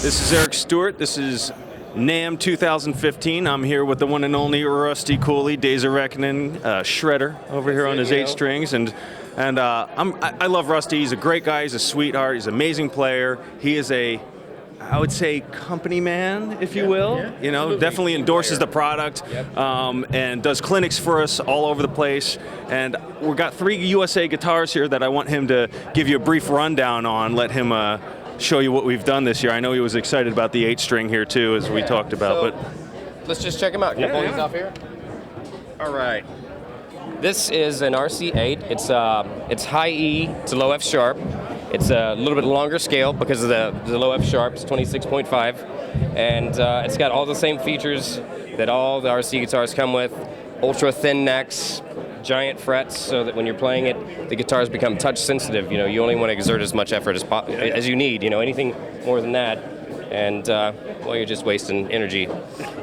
This is Eric Stewart. This is N.A.M.M 2015. I'm here with the one and only Rusty Cooley, Days of Reckoning, shredder over here on his 8 strings, and I love Rusty. He's a great guy. He's a sweetheart. He's an amazing player. He is I would say, company man, if you will. Yeah, you know, definitely endorses the product, and does clinics for us all over the place. And we've got 3 USA guitars here that I want him to give you a brief rundown on. Let him show you what we've done this year. I know he was excited about the 8-string here too, as we talked about. So, but let's just check him out. Can I pull these off here? All right. This is an RC8. It's high E to low F sharp. It's a little bit longer scale because of the low F sharp. It's 26.5, and it's got all the same features that all the RC guitars come with: ultra-thin necks, giant frets, so that when you're playing it, the guitars become touch sensitive. You know, you only want to exert as much effort as you need. You know, anything more than that, and well, you're just wasting energy.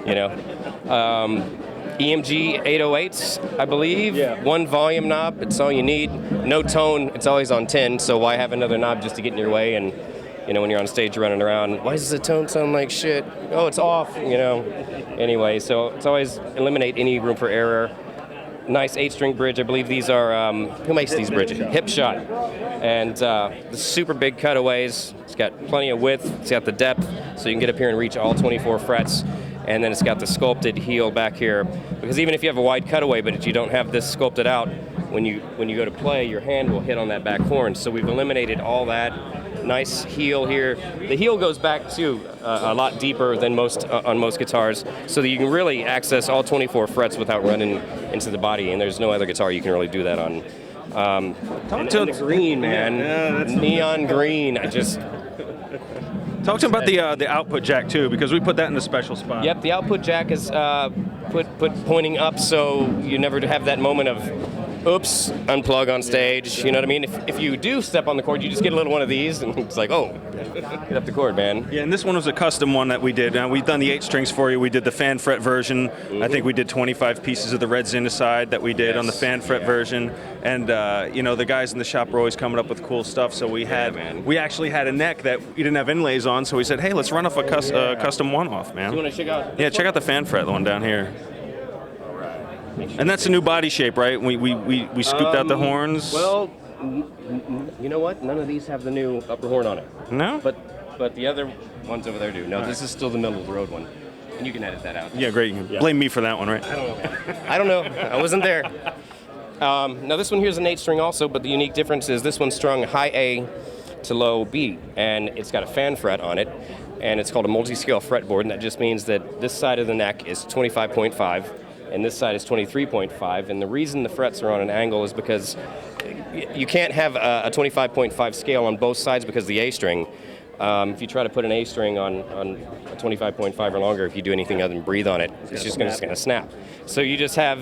You know. EMG 808s, I believe. Yeah. 1 volume knob, it's all you need. No tone, it's always on 10, so why have another knob just to get in your way? And, you know, when you're on stage running around, why does the tone sound like shit? Oh, it's off, you know. Anyway, so it's always eliminate any room for error. Nice 8-string bridge. I believe these are, who makes these bridges? Hipshot. And the super big cutaways. It's got plenty of width. It's got the depth, so you can get up here and reach all 24 frets. And then it's got the sculpted heel back here, because even if you have a wide cutaway, but if you don't have this sculpted out, when you go to play, your hand will hit on that back horn. So we've eliminated all that. Nice heel here. The heel goes back too a lot deeper than on most guitars, so that you can really access all 24 frets without running into the body. And there's no other guitar you can really do that on. And the green, man, that's neon green. Talk to him about the output jack too, because we put that in a special spot. Yep, the output jack is put pointing up, so you never have that moment of, oops, unplug on stage. You know what I mean? If you do step on the chord, you just get a little one of these, and it's like, oh, get up the chord, man. Yeah, and this one was a custom one that we did. We've done the 8 strings for you. We did the fan fret version. I think we did 25 pieces of the red Zinnicide that we did on the fan fret version. And you know, the guys in the shop were always coming up with cool stuff. So we actually had a neck that we didn't have inlays on. So we said, hey, let's run off a custom one-off, man. You want to check out? Yeah, check out the fan fret one down here. And that's a new body shape, right? We scooped out the horns. Well, you know what? None of these have the new upper horn on it. No? But the other ones over there do. No, this is still the middle of the road one. And you can edit that out. Yeah, great. You can blame me for that one, right? I don't know, man. I don't know. I wasn't there. Now this one here is an 8-string also, but the unique difference is this one's strung high A to low B, and it's got a fan fret on it, and it's called a multi-scale fretboard, and that just means that this side of the neck is 25.5, and this side is 23.5, and the reason the frets are on an angle is because you can't have a 25.5 scale on both sides because of the A string. If you try to put an A string on a 25.5 or longer, if you do anything other than breathe on it, it's just going to snap. So you just have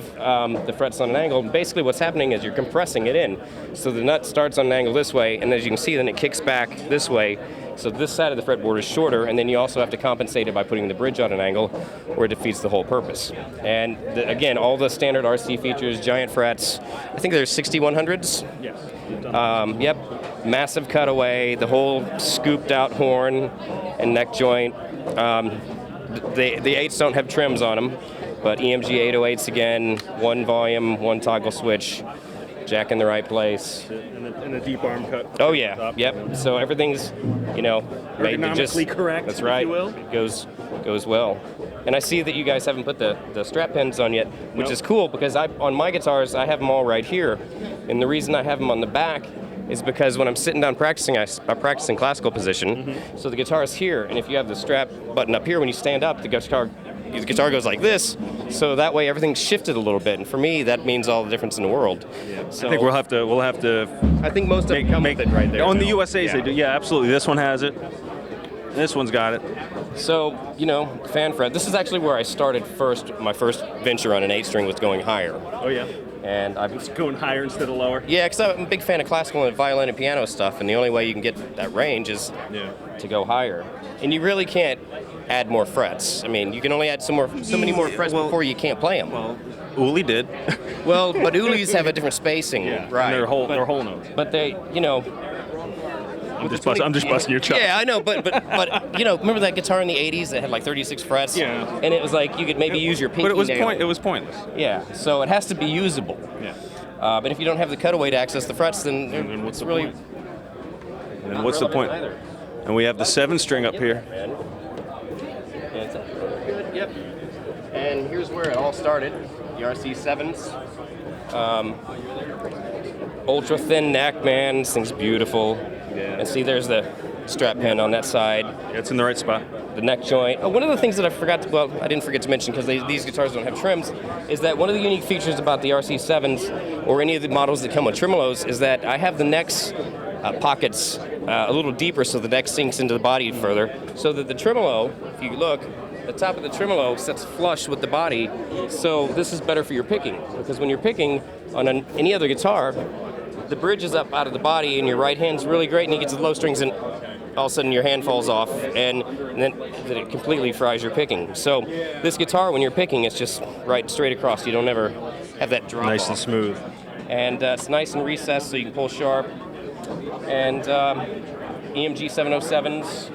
the frets on an angle, and basically what's happening is you're compressing it in. So the nut starts on an angle this way, and as you can see, then it kicks back this way. So this side of the fretboard is shorter, and then you also have to compensate it by putting the bridge on an angle, or it defeats the whole purpose. And again, all the standard RC features, giant frets. I think there's 6100s. Yes. Yep, massive cutaway, the whole scooped out horn and neck joint. The 8s don't have trims on them, but EMG 808s again, 1 volume, 1 toggle switch, jack in the right place. And a deep arm cut. Oh yeah, yep. So everything's, you know, made to just correct. That's right. If you will. It goes well. And I see that you guys haven't put the strap pins on yet, which is cool because on my guitars I have them all right here, and the reason I have them on the back is because when I'm sitting down practicing, I practice in classical position, so the guitar is here, and if you have the strap button up here, when you stand up, the guitar goes like this, so that way everything's shifted a little bit, and for me that means all the difference in the world. Yeah. So I think we'll have to. I think most of them come with it right there. On the USA's they do. Yeah, absolutely. This one has it. This one's got it. So, you know, fan fret. This is actually where I started first. My first venture on an 8-string was going higher. Oh yeah. And I've It's going higher instead of lower. Yeah, because I'm a big fan of classical and violin and piano stuff, and the only way you can get that range is to go higher. And you really can't add more frets. I mean, you can only add so many more frets before you can't play them. Well, Cooley did. Well, but Ulis have a different spacing, right? And they're whole notes. But they, you know, I'm just busting your chops. Yeah, I know, but you know, remember that guitar in the '80s that had like 36 frets? Yeah. And it was like you could maybe use your pinky But nail. it was pointless. Yeah, so it has to be usable. Yeah. But if you don't have the cutaway to access the frets, then what's it's the really point? And what's the point? either. And we have the 7-string up here. Man. Yeah, it's good. Yep. And here's where it all started. The RC7s. Ultra-thin neck, man. This thing's beautiful. Yeah. And see, there's the strap pin on that side. Yeah, it's in the right spot. The neck joint. Oh, one of the things that I didn't forget to mention because these guitars don't have trims, is that one of the unique features about the RC7s or any of the models that come with tremolos is that I have the necks pockets a little deeper so the neck sinks into the body further, so that the tremolo, if you look, the top of the tremolo sets flush with the body, so this is better for your picking, because when you're picking on any other guitar, the bridge is up out of the body and your right hand's really great and you get to the low strings and all of a sudden your hand falls off and then it completely fries your picking. So this guitar, when you're picking, it's just right straight across. You don't ever have that drop Nice off. and smooth. And it's nice and recessed so you can pull sharp. And EMG 707s,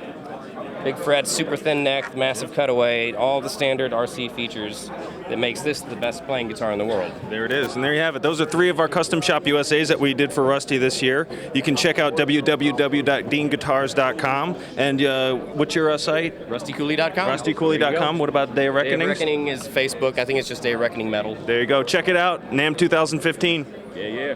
big frets, super thin neck, massive cutaway, all the standard RC features that makes this the best playing guitar in the world. There it is, and there you have it. Those are 3 of our Custom Shop USAs that we did for Rusty this year. You can check out www.deanguitars.com. And what's your site? RustyCooley.com. RustyCooley.com. What about Day of Day of Reckoning? Reckoning is Facebook. I think it's just Day of Reckoning Metal. There you go. Check it out. NAMM 2015. Yeah.